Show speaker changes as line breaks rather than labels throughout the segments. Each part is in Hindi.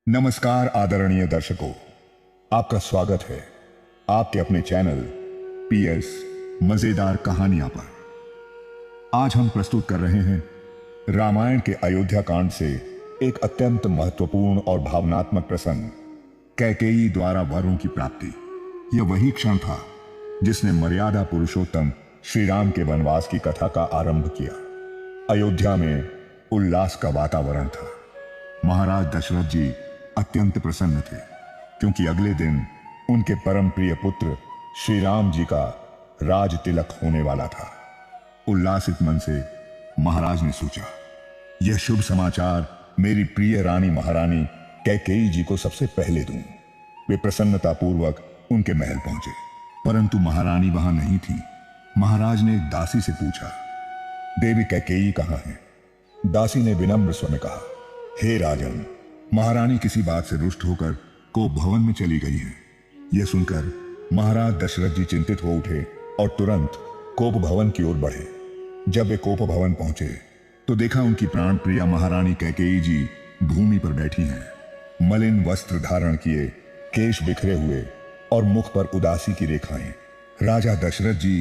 नमस्कार आदरणीय दर्शकों, आपका स्वागत है आपके अपने चैनल पीएस मजेदार कहानियां पर। आज हम प्रस्तुत कर रहे हैं रामायण के अयोध्या कांड से एक अत्यंत महत्वपूर्ण और भावनात्मक प्रसंग, कैकेयी द्वारा वरों की प्राप्ति। यह वही क्षण था जिसने मर्यादा पुरुषोत्तम श्री राम के वनवास की कथा का आरंभ किया। अयोध्या में उल्लास का वातावरण था। महाराज दशरथ जी अत्यंत प्रसन्न थे क्योंकि अगले दिन उनके परम प्रिय पुत्र श्री राम जी का राज तिलक होने वाला था। उल्लासित मन से महाराज ने सोचा, यह शुभ समाचार मेरी प्रिय रानी महारानी कैकेयी जी को सबसे पहले दूं। वे प्रसन्नता पूर्वक उनके महल पहुंचे, परंतु महारानी वहां नहीं थी। महाराज ने एक दासी से पूछा, देवी कैकेयी कहां है? दासी ने विनम्र स्वर में कहा, हे राजन, महारानी किसी बात से रुष्ट होकर कोप भवन में चली गई है। यह सुनकर महाराज दशरथ जी चिंतित हो उठे और तुरंत कोप भवन की ओर बढ़े। जब वे कोप भवन पहुंचे तो देखा उनकी प्राण प्रिया महारानी कैकेयी जी भूमि पर बैठी हैं, मलिन वस्त्र धारण किए, केश बिखरे हुए और मुख पर उदासी की रेखाएं। राजा दशरथ जी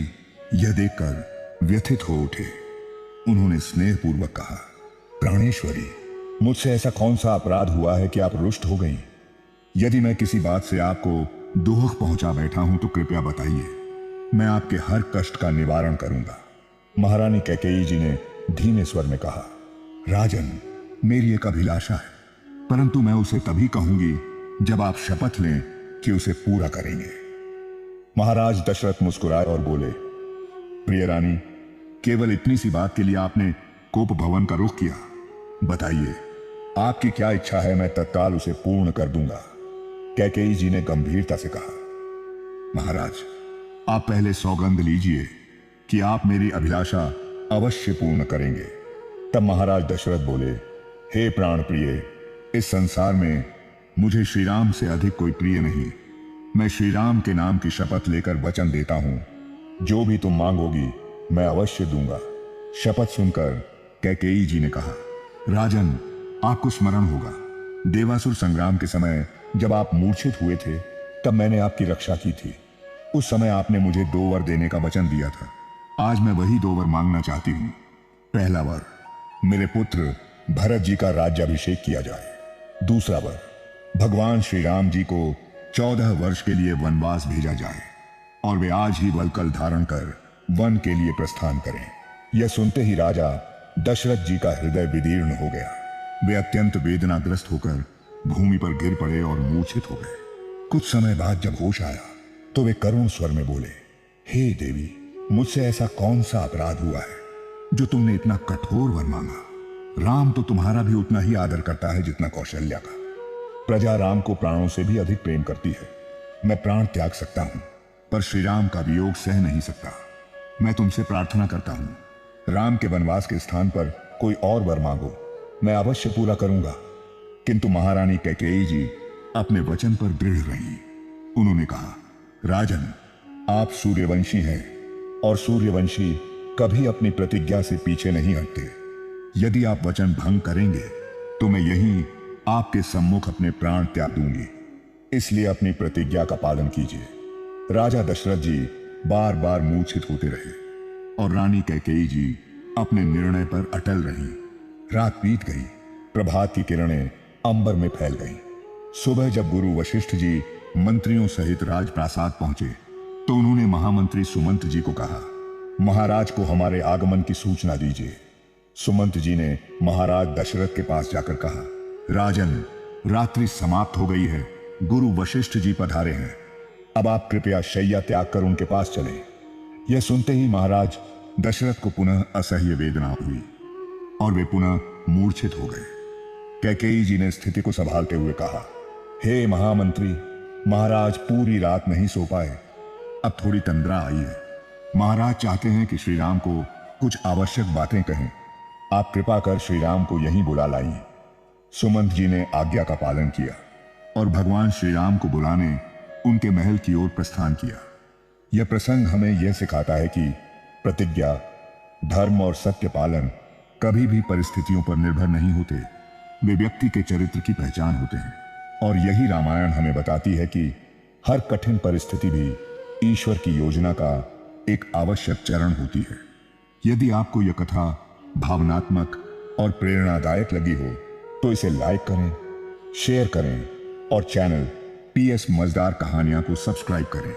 यह देखकर व्यथित हो उठे। उन्होंने स्नेहपूर्वक कहा, प्राणेश्वरी, मुझसे ऐसा कौन सा अपराध हुआ है कि आप रुष्ट हो गई? यदि मैं किसी बात से आपको दुख पहुंचा बैठा हूं तो कृपया बताइए, मैं आपके हर कष्ट का निवारण करूंगा। महारानी कैकेयी जी ने धीमे स्वर में कहा, राजन, मेरी एक अभिलाषा है, परंतु मैं उसे तभी कहूंगी जब आप शपथ लें कि उसे पूरा करेंगे। महाराज दशरथ मुस्कुराए और बोले, प्रिय रानी, केवल इतनी सी बात के लिए आपने कोप भवन का रुख किया। बताइए, आपकी क्या इच्छा है, मैं तत्काल उसे पूर्ण कर दूंगा। कैकेयी जी ने गंभीरता से कहा, महाराज, आप पहले सौगंध लीजिए कि आप मेरी अभिलाषा अवश्य पूर्ण करेंगे। तब महाराज दशरथ बोले, हे प्राण प्रिय, इस संसार में मुझे श्री राम से अधिक कोई प्रिय नहीं। मैं श्री राम के नाम की शपथ लेकर वचन देता हूं, जो भी तुम मांगोगी मैं अवश्य दूंगा। शपथ सुनकर कैकेयी जी ने कहा, राजन, आपको स्मरण होगा, देवासुर संग्राम के समय जब आप मूर्छित हुए थे तब मैंने आपकी रक्षा की थी। उस समय आपने मुझे 2 वर देने का वचन दिया था। आज मैं वही 2 वर मांगना चाहती हूं। पहला वर, मेरे पुत्र भरत जी का राज्याभिषेक किया जाए। दूसरा वर, भगवान श्री राम जी को 14 वर्ष के लिए वनवास भेजा जाए और वे आज ही वल्कल धारण कर वन के लिए प्रस्थान करें। यह सुनते ही राजा दशरथ जी का हृदय विदीर्ण हो गया। वे अत्यंत वेदनाग्रस्त होकर भूमि पर गिर पड़े और मूर्छित हो गए। कुछ समय बाद जब होश आया तो वे करुण स्वर में बोले, हे देवी, मुझसे ऐसा कौन सा अपराध हुआ है जो तुमने इतना कठोर वर मांगा? राम तो तुम्हारा भी उतना ही आदर करता है जितना कौशल्या का। प्रजा राम को प्राणों से भी अधिक प्रेम करती है। मैं प्राण त्याग सकता हूं, पर श्री राम का वियोग सह नहीं सकता। मैं तुमसे प्रार्थना करता हूं, राम के वनवास के स्थान पर कोई और वर मांगो, मैं अवश्य पूरा करूंगा। किंतु महारानी कैकेयी जी अपने वचन पर दृढ़ रही। उन्होंने कहा, राजन, आप सूर्यवंशी हैं और सूर्यवंशी कभी अपनी प्रतिज्ञा से पीछे नहीं हटते। यदि आप वचन भंग करेंगे तो मैं यहीं आपके सम्मुख अपने प्राण त्याग दूंगी। इसलिए अपनी प्रतिज्ञा का पालन कीजिए। राजा दशरथ जी बार बार मूर्छित होते रहे और रानी कैकेयी जी अपने निर्णय पर अटल रहीं। रात बीत गई, प्रभात की किरणें अंबर में फैल गईं। सुबह जब गुरु वशिष्ठ जी मंत्रियों सहित राजप्रासाद पहुंचे तो उन्होंने महामंत्री सुमंत जी को कहा, महाराज को हमारे आगमन की सूचना दीजिए। सुमंत जी ने महाराज दशरथ के पास जाकर कहा, राजन, रात्रि समाप्त हो गई है, गुरु वशिष्ठ जी पधारे हैं। अब आप कृपया शैया त्याग कर उनके पास चलें। यह सुनते ही महाराज दशरथ को पुनः असह्य वेदना हुई और वे पुनः मूर्छित हो गए। कैकेयी जी ने स्थिति को संभालते हुए कहा, हे महामंत्री, महाराज पूरी रात नहीं सो पाए, अब थोड़ी तंद्रा आई है। महाराज चाहते हैं कि श्री राम को कुछ आवश्यक बातें कहें। आप कृपा कर श्री राम को यहीं बुला लाइए। सुमंत जी ने आज्ञा का पालन किया और भगवान श्री राम को बुलाने उनके महल की ओर प्रस्थान किया। यह प्रसंग हमें यह सिखाता है कि प्रतिज्ञा, धर्म और सत्य पालन कभी भी परिस्थितियों पर निर्भर नहीं होते, वे व्यक्ति के चरित्र की पहचान होते हैं। और यही रामायण हमें बताती है कि हर कठिन परिस्थिति भी ईश्वर की योजना का एक आवश्यक चरण होती है। यदि आपको यह कथा भावनात्मक और प्रेरणादायक लगी हो तो इसे लाइक करें, शेयर करें और चैनल पीएस मजेदार कहानियां को सब्सक्राइब करें।